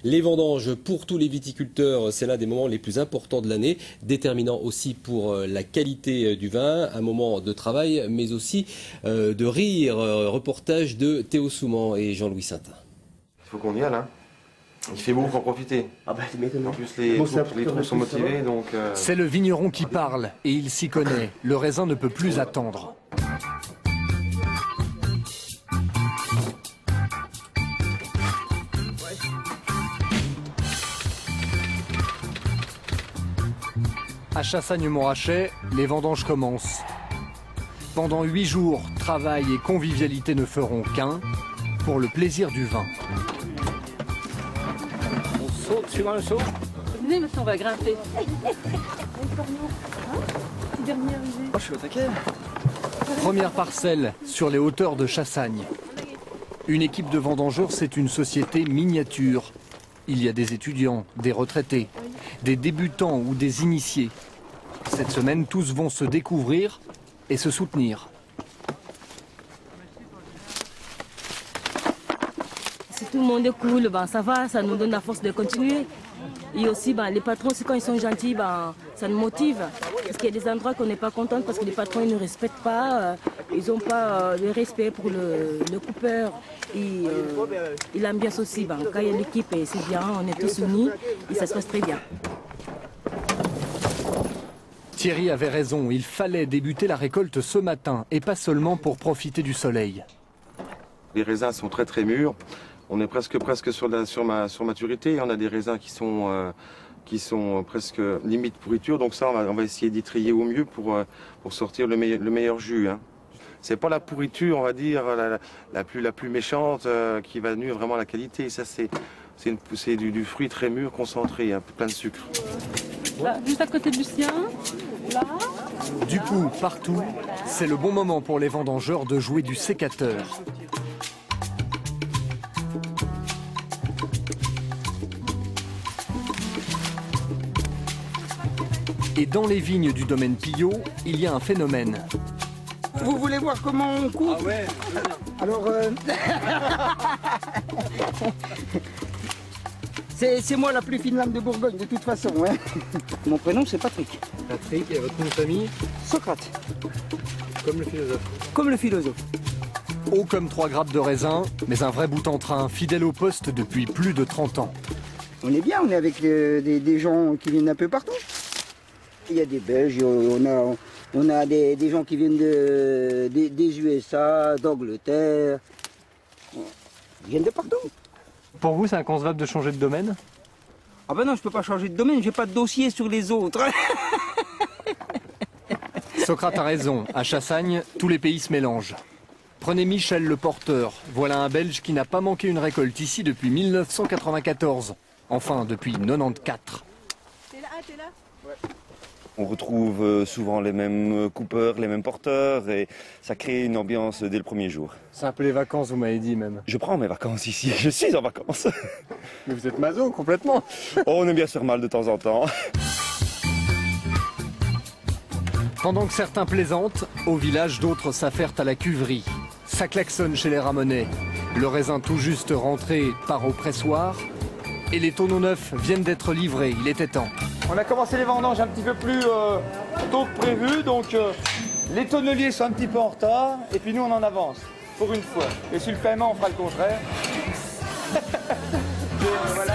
Les vendanges pour tous les viticulteurs, c'est l'un des moments les plus importants de l'année, déterminant aussi pour la qualité du vin, un moment de travail, mais aussi de rire. Reportage de Théo Souman et Jean-Louis Saintin. Il faut qu'on y aille, hein. Il fait beau, il faut en profiter. Ah bah, en plus, les troupes sont motivés, donc... C'est le vigneron qui parle, et il s'y connaît. Le raisin ne peut plus attendre. À Chassagne-Montrachet, les vendanges commencent. Pendant 8 jours, travail et convivialité ne feront qu'un, pour le plaisir du vin. On saute suivant le saut. Venez, maintenant on va grimper. Je suis au taquet. Première parcelle sur les hauteurs de Chassagne. Une équipe de vendangeurs, c'est une société miniature. Il y a des étudiants, des retraités, des débutants ou des initiés. Cette semaine, tous vont se découvrir et se soutenir. Si tout le monde est cool, ben, ça va, ça nous donne la force de continuer. Et aussi, ben, les patrons, quand ils sont gentils, ben, ça nous motive. Parce qu'il y a des endroits qu'on n'est pas content parce que les patrons ils ne respectent pas, ils n'ont pas le respect pour le coupeur. Et l'ambiance aussi, ben, quand il y a l'équipe, c'est bien, on est tous unis et ça se passe très bien. Thierry avait raison, il fallait débuter la récolte ce matin et pas seulement pour profiter du soleil. Les raisins sont très très mûrs. On est presque sur maturité. On a des raisins qui sont presque limite pourriture. Donc ça, on va essayer d'y trier au mieux pour sortir le meilleur jus. Hein. C'est pas la pourriture, on va dire, la plus méchante qui va nuire vraiment à la qualité. Ça, c'est du fruit très mûr, concentré, hein, plein de sucre. Là, juste à côté du sien, là. Du coup, partout, c'est le bon moment pour les vendangeurs de jouer du sécateur. Et dans les vignes du domaine Pillot, il y a un phénomène. Vous voulez voir comment on coupe? Ah ouais. Alors, c'est moi la plus fine lame de Bourgogne, de toute façon. Hein. Mon prénom, c'est Patrick. Patrick, et votre nom de famille? Socrate. Comme le philosophe. Comme le philosophe. Haut comme 3 grappes de raisin, mais un vrai bout en train, fidèle au poste depuis plus de 30 ans. On est bien, on est avec des gens qui viennent un peu partout. Il y a des Belges, on a des gens qui viennent des USA, d'Angleterre. Ils viennent de partout. Pour vous, c'est inconcevable de changer de domaine? Ah ben non, je peux pas changer de domaine, j'ai pas de dossier sur les autres. Socrate a raison, à Chassagne, tous les pays se mélangent. Prenez Michel le Porteur, voilà un Belge qui n'a pas manqué une récolte ici depuis 1994. Enfin, depuis 94. T'es là? Ouais. On retrouve souvent les mêmes coupeurs, les mêmes porteurs et ça crée une ambiance dès le premier jour. C'est un peu les vacances, vous m'avez dit même. Je prends mes vacances ici, je suis en vacances. Mais vous êtes maso complètement. Oh, on aime bien se faire mal de temps en temps. Pendant que certains plaisantent, au village d'autres s'affairent à la cuverie. Ça klaxonne chez les Ramonais. Le raisin tout juste rentré part au pressoir et les tonneaux neufs viennent d'être livrés, il était temps. On a commencé les vendanges un petit peu plus tôt que prévu, donc les tonneliers sont un petit peu en retard, et puis nous on en avance, pour une fois. Et sur le paiement on fera le contraire. Voilà.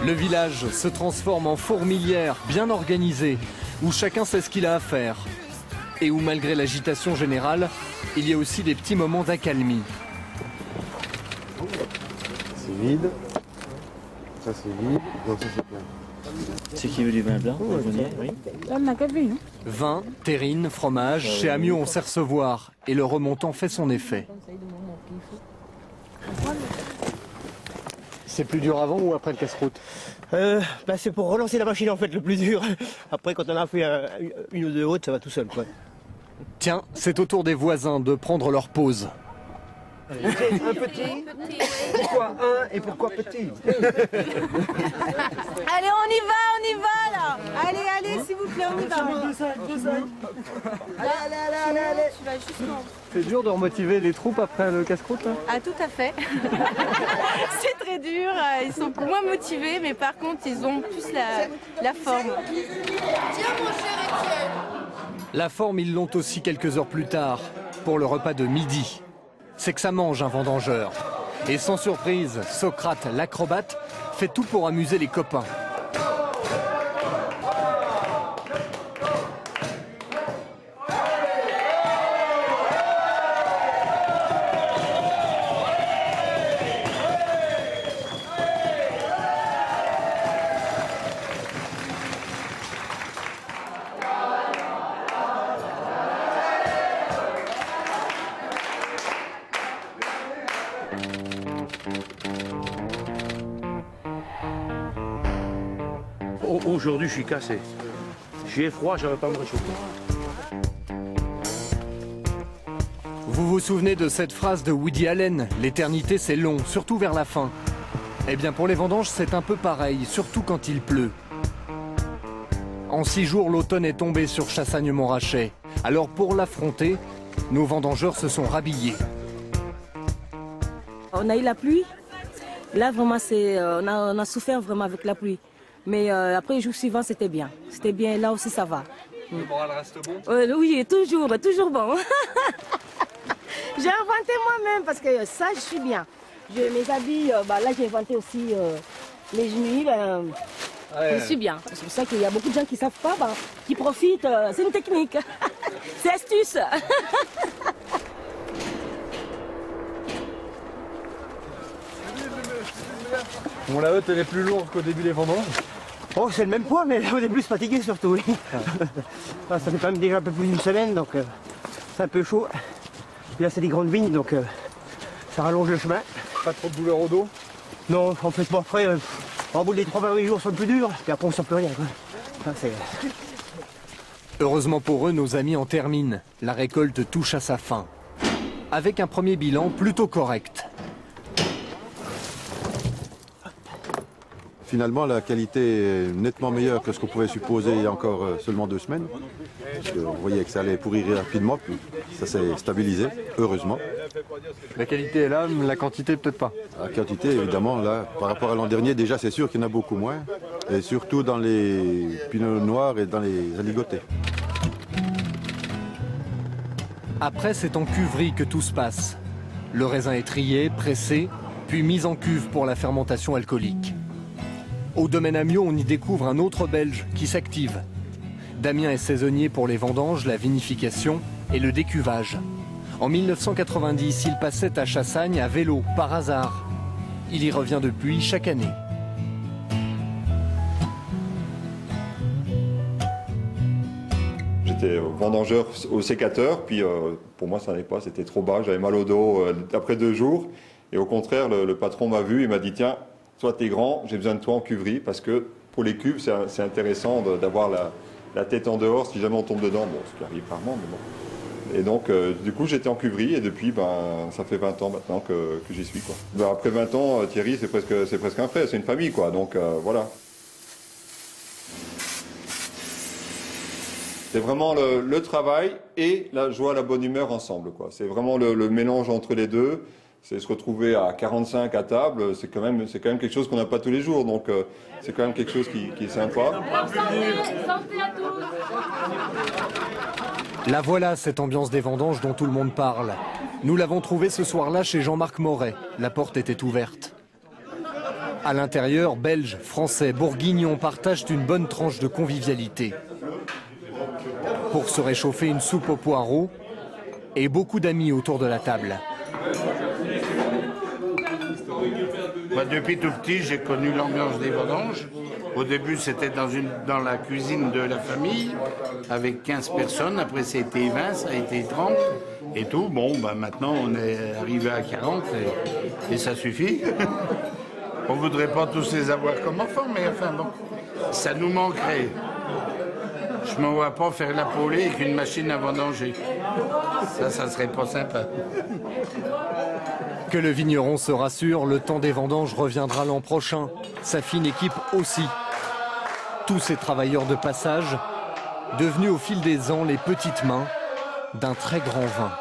Le village se transforme en fourmilière bien organisée, où chacun sait ce qu'il a à faire. Et où malgré l'agitation générale, il y a aussi des petits moments d'accalmie. C'est vide. Ça c'est vide. Donc ça c'est plein. C'est qui veut du vin blanc? Oui. Vin, terrine, fromage, chez Amiot on sait recevoir. Et le remontant fait son effet. C'est plus dur avant ou après le casse-croûte? C'est pour relancer la machine en fait le plus dur. Après quand on a fait une ou deux hautes, ça va tout seul quoi. Tiens, c'est au tour des voisins de prendre leur pause. Un petit. Pourquoi un et pourquoi petit? Allez, on y va là. Allez. Allez, s'il vous plaît, on y va. Allez. Tu vas jusqu'en... C'est dur de remotiver les troupes après le casse-croûte là ? Ah, tout à fait. C'est très dur. Ils sont moins motivés, mais par contre, ils ont plus la forme. La forme, ils l'ont aussi quelques heures plus tard, pour le repas de midi. C'est que ça mange un vendangeur. Et sans surprise, Socrate, l'acrobate, fait tout pour amuser les copains. Aujourd'hui, je suis cassé. J'ai froid, je ne vais pas me réchauffer. Vous vous souvenez de cette phrase de Woody Allen, « L'éternité c'est long, surtout vers la fin ». Eh bien pour les vendanges, c'est un peu pareil, surtout quand il pleut. En 6 jours, l'automne est tombé sur Chassagne-Montrachet. Alors pour l'affronter, nos vendangeurs se sont rhabillés. On a eu la pluie. Là, vraiment, on a souffert vraiment avec la pluie. Mais après, le jour suivant, c'était bien. C'était bien, là aussi, ça va. Le moral reste bon ? Oui, toujours bon. J'ai inventé moi-même parce que ça, je suis bien. Mes habits, là, j'ai inventé aussi les genouilles. Je suis bien. C'est pour ça qu'il y a beaucoup de gens qui ne savent pas, qui profitent. C'est une technique. C'est astuce. Bon, la hotte, elle est plus lourde qu'au début des vendanges. Oh, c'est le même poids, mais on est plus fatigué surtout, oui. Ça fait quand même déjà un peu plus d'une semaine, donc c'est un peu chaud. Puis là, c'est des grandes vignes, donc ça rallonge le chemin. Pas trop de douleur au dos? Non, en fait, bon, après, en bout des 3 jours sont le plus durs, puis après, on ne sent plus rien, quoi. Ça, Heureusement pour eux, nos amis en terminent. La récolte touche à sa fin. Avec un premier bilan plutôt correct. Finalement, la qualité est nettement meilleure que ce qu'on pouvait supposer il y a encore seulement 2 semaines. Parce que on voyait que ça allait pourrir rapidement, puis ça s'est stabilisé, heureusement. La qualité est là, mais la quantité peut-être pas. La quantité, évidemment, là, par rapport à l'an dernier, déjà c'est sûr qu'il y en a beaucoup moins. Et surtout dans les pinots noirs et dans les aligotés. Après, c'est en cuverie que tout se passe. Le raisin est trié, pressé, puis mis en cuve pour la fermentation alcoolique. Au domaine Amiot, on y découvre un autre Belge qui s'active. Damien est saisonnier pour les vendanges, la vinification et le décuvage. En 1990, il passait à Chassagne à vélo, par hasard. Il y revient depuis chaque année. J'étais vendangeur au sécateur, puis pour moi ça n'allait pas, c'était trop bas, j'avais mal au dos après 2 jours. Et au contraire, le patron m'a vu et m'a dit tiens, toi t'es grand, j'ai besoin de toi en cuverie, parce que pour les cuves c'est intéressant d'avoir la tête en dehors si jamais on tombe dedans, bon ce qui arrive rarement, mais bon. Et donc du coup j'étais en cuverie et depuis ça fait 20 ans maintenant que j'y suis, quoi. Après 20 ans, Thierry c'est presque un frère, c'est une famille, quoi, donc voilà. C'est vraiment le travail et la joie, la bonne humeur ensemble, quoi. C'est vraiment le mélange entre les deux. C'est se retrouver à 45 à table, c'est quand même quelque chose qu'on n'a pas tous les jours, donc c'est quand même quelque chose qui est sympa. La voilà, cette ambiance des vendanges dont tout le monde parle. Nous l'avons trouvée ce soir-là chez Jean-Marc Moret. La porte était ouverte. À l'intérieur, Belges, Français, Bourguignons partagent une bonne tranche de convivialité. Pour se réchauffer, une soupe aux poireaux et beaucoup d'amis autour de la table. Depuis tout petit, j'ai connu l'ambiance des vendanges. Au début, c'était dans la cuisine de la famille, avec 15 personnes. Après, c'était 20, ça a été 30 et tout. Bon, maintenant, on est arrivé à 40 et ça suffit. On ne voudrait pas tous les avoir comme enfants, mais enfin bon, ça nous manquerait. Je ne me vois pas faire la polée avec une machine à vendanger. Ça serait pas sympa. Que le vigneron se rassure, le temps des vendanges reviendra l'an prochain. Sa fine équipe aussi. Tous ces travailleurs de passage, devenus au fil des ans les petites mains d'un très grand vin.